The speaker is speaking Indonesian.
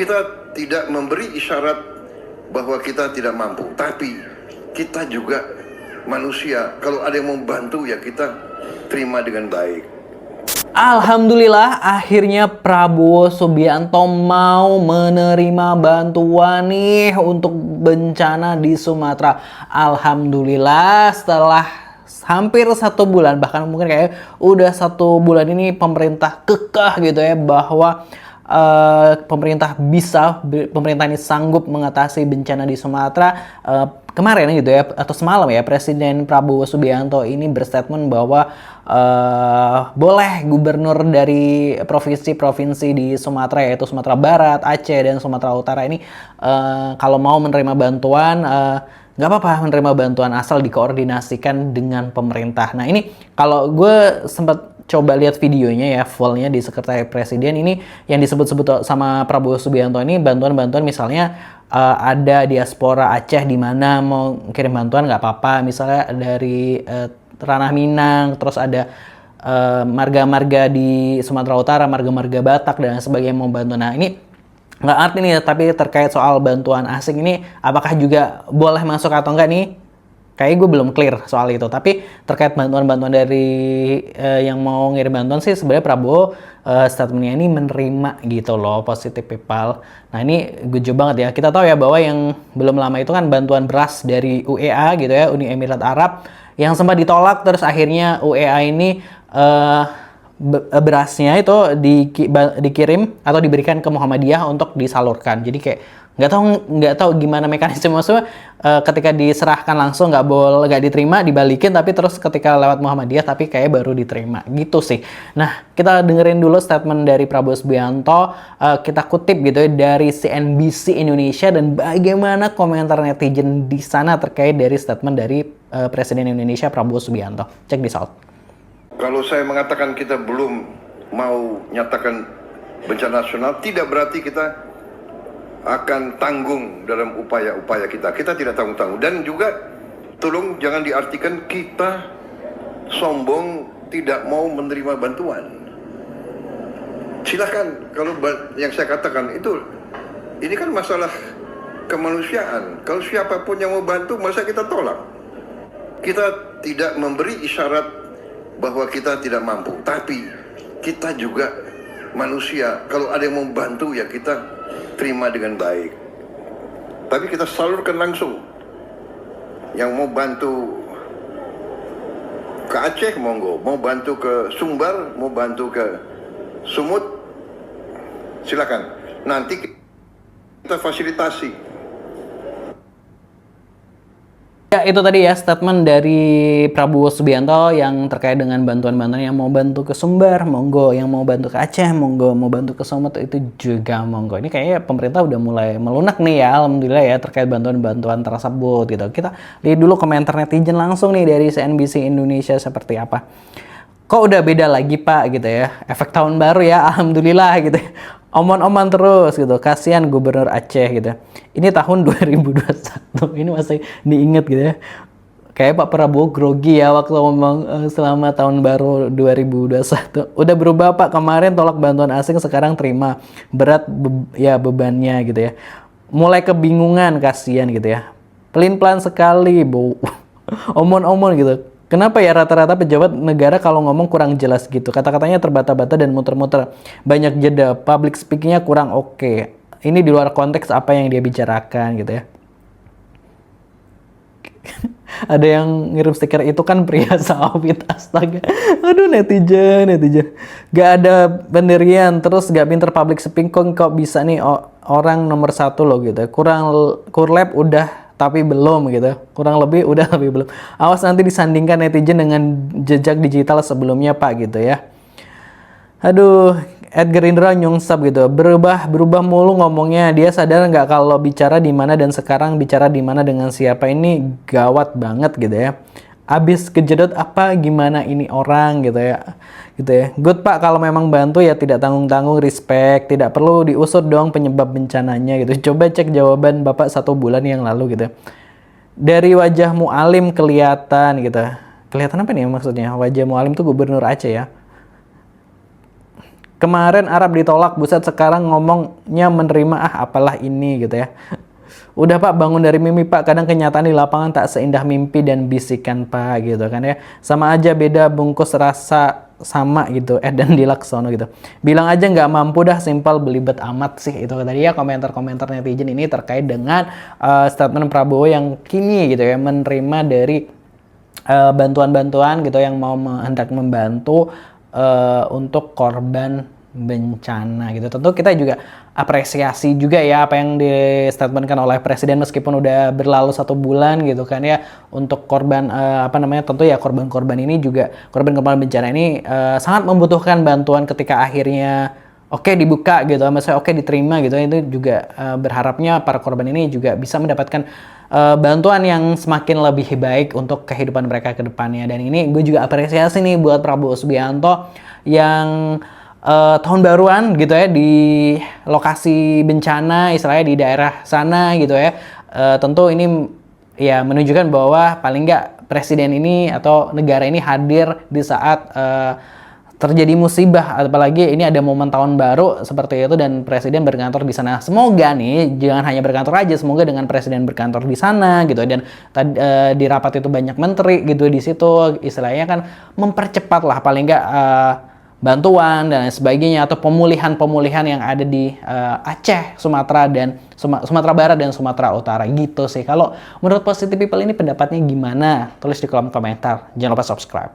Kita tidak memberi isyarat bahwa kita tidak mampu, tapi kita juga manusia. Kalau ada yang mau bantu ya kita terima dengan baik. Alhamdulillah akhirnya Prabowo Subianto mau menerima bantuan nih untuk bencana di Sumatera. Alhamdulillah setelah hampir 1 bulan, bahkan mungkin kayak udah 1 bulan ini pemerintah kekeh gitu ya bahwa pemerintah ini sanggup mengatasi bencana di Sumatera. Kemarin gitu ya, atau semalam ya, Presiden Prabowo Subianto ini berstatement bahwa boleh gubernur dari provinsi-provinsi di Sumatera, yaitu Sumatera Barat, Aceh, dan Sumatera Utara ini kalau mau menerima bantuan, nggak apa-apa menerima bantuan asal dikoordinasikan dengan pemerintah. Nah ini kalau gue sempat coba lihat videonya ya, fullnya di Sekretariat Presiden ini yang disebut-sebut sama Prabowo Subianto ini bantuan-bantuan, misalnya ada diaspora Aceh di mana mau kirim bantuan nggak apa-apa, misalnya dari Ranah Minang, terus ada marga-marga di Sumatera Utara, marga-marga Batak dan sebagainya mau bantu. Nah ini nggak arti nih, tapi terkait soal bantuan asing ini apakah juga boleh masuk atau enggak nih? Kayaknya gue belum clear soal itu. Tapi terkait bantuan-bantuan dari yang mau ngirim bantuan sih sebenarnya Prabowo statementnya ini menerima gitu loh, positive people. Nah ini lucu banget ya. Kita tahu ya bahwa yang belum lama itu kan bantuan beras dari UEA gitu ya, Uni Emirat Arab, yang sempat ditolak, terus akhirnya UEA ini berasnya itu dikirim atau diberikan ke Muhammadiyah untuk disalurkan. Jadi kayak nggak tahu gimana mekanisme, maksudnya ketika diserahkan langsung nggak diterima, dibalikin, tapi terus ketika lewat Muhammadiyah tapi kayak baru diterima gitu sih. Nah kita dengerin dulu statement dari Prabowo Subianto, kita kutip gitu ya dari CNBC Indonesia, dan bagaimana komentar netizen di sana terkait dari statement dari Presiden Indonesia Prabowo Subianto. Check this out. Kalau saya mengatakan kita belum mau nyatakan bencana nasional, tidak berarti kita akan tanggung dalam upaya-upaya kita. Kita tidak tanggung-tanggung. Dan juga tolong jangan diartikan kita sombong tidak mau menerima bantuan. Silakan, kalau yang saya katakan itu, ini kan masalah kemanusiaan. Kalau siapapun yang mau bantu, masa kita tolak? Kita tidak memberi isyarat bahwa kita tidak mampu, tapi kita juga manusia. Kalau ada yang mau bantu ya kita terima dengan baik, tapi kita salurkan langsung. Yang mau bantu ke Aceh monggo, mau bantu ke Sumbar, mau bantu ke Sumut, silakan, nanti kita fasilitasi. Ya itu tadi ya statement dari Prabowo Subianto yang terkait dengan bantuan-bantuan. Yang mau bantu ke Sumbar monggo, yang mau bantu ke Aceh monggo, mau bantu ke Sumut itu juga monggo. Ini kayaknya pemerintah udah mulai melunak nih ya, alhamdulillah ya, terkait bantuan-bantuan tersebut gitu. Kita lihat dulu komentar netizen langsung nih dari CNBC Indonesia seperti apa. Kok udah beda lagi Pak gitu ya, efek tahun baru ya, alhamdulillah gitu ya. Omon-oman terus gitu, kasihan Gubernur Aceh gitu. Ini tahun 2021, ini masih diinget gitu ya. Kayak Pak Prabowo grogi ya waktu ngomong selama tahun baru 2021. Udah berubah Pak, kemarin tolak bantuan asing, sekarang terima. Berat ya bebannya gitu ya. Mulai kebingungan, kasihan gitu ya. Pelin-pelan sekali, Bu. Omon-omon gitu. Kenapa ya rata-rata pejabat negara kalau ngomong kurang jelas gitu? Kata-katanya terbata-bata dan muter-muter. Banyak jeda, public speakingnya kurang oke. Ini di luar konteks apa yang dia bicarakan gitu ya. Ada yang ngirim stiker itu kan pria sawit, astaga. Aduh netizen. Gak ada pendirian, terus gak pinter public speaking, kok bisa nih orang nomor 1 loh gitu. Kurlab udah tapi belum gitu, kurang lebih udah tapi belum. Awas nanti disandingkan netizen dengan jejak digital sebelumnya Pak gitu ya. Aduh, Edgar Indra nyungsap gitu, berubah mulu ngomongnya. Dia sadar nggak kalau bicara di mana dan sekarang bicara di mana dengan siapa, ini gawat banget gitu ya. Abis kejedot apa gimana ini orang gitu ya. Good Pak, kalau memang bantu ya tidak tanggung-tanggung, respect, tidak perlu diusut dong penyebab bencananya gitu. Coba cek jawaban Bapak 1 bulan yang lalu gitu. Dari wajah Mualim kelihatan gitu. Kelihatan apa nih maksudnya? Wajah Mualim tuh Gubernur Aceh ya. Kemarin Arab ditolak, buset sekarang ngomongnya menerima, apalah ini gitu ya. Udah Pak, bangun dari mimpi Pak, kadang kenyataan di lapangan tak seindah mimpi dan bisikan Pak gitu kan ya. Sama aja beda bungkus rasa sama gitu, dan di Laksono gitu. Bilang aja nggak mampu dah, simpel belibet amat sih. Itu tadi ya komentar-komentar netizen ini terkait dengan statement Prabowo yang kini gitu ya menerima dari bantuan-bantuan gitu yang mau hendak membantu untuk korban bencana gitu. Tentu kita juga apresiasi juga ya apa yang di statementkan oleh Presiden meskipun udah berlalu 1 bulan gitu kan ya, untuk korban tentu ya korban-korban ini juga, korban-korban bencana ini sangat membutuhkan bantuan ketika akhirnya oke dibuka gitu, maksudnya oke diterima gitu. Itu juga berharapnya para korban ini juga bisa mendapatkan bantuan yang semakin lebih baik untuk kehidupan mereka ke depannya. Dan ini gue juga apresiasi nih buat Prabowo Subianto yang tahun baruan gitu ya di lokasi bencana istilahnya di daerah sana gitu ya. Tentu ini ya menunjukkan bahwa paling nggak presiden ini atau negara ini hadir di saat terjadi musibah, apalagi ini ada momen tahun baru seperti itu dan presiden berkantor di sana. Semoga nih jangan hanya berkantor aja, semoga dengan presiden berkantor di sana gitu dan di rapat itu banyak menteri gitu di situ, istilahnya kan mempercepat lah paling nggak bantuan dan sebagainya atau pemulihan yang ada di Aceh, Sumatera dan Sumatera Barat dan Sumatera Utara gitu sih. Kalau menurut Positive People ini pendapatnya gimana? Tulis di kolom komentar. Jangan lupa subscribe.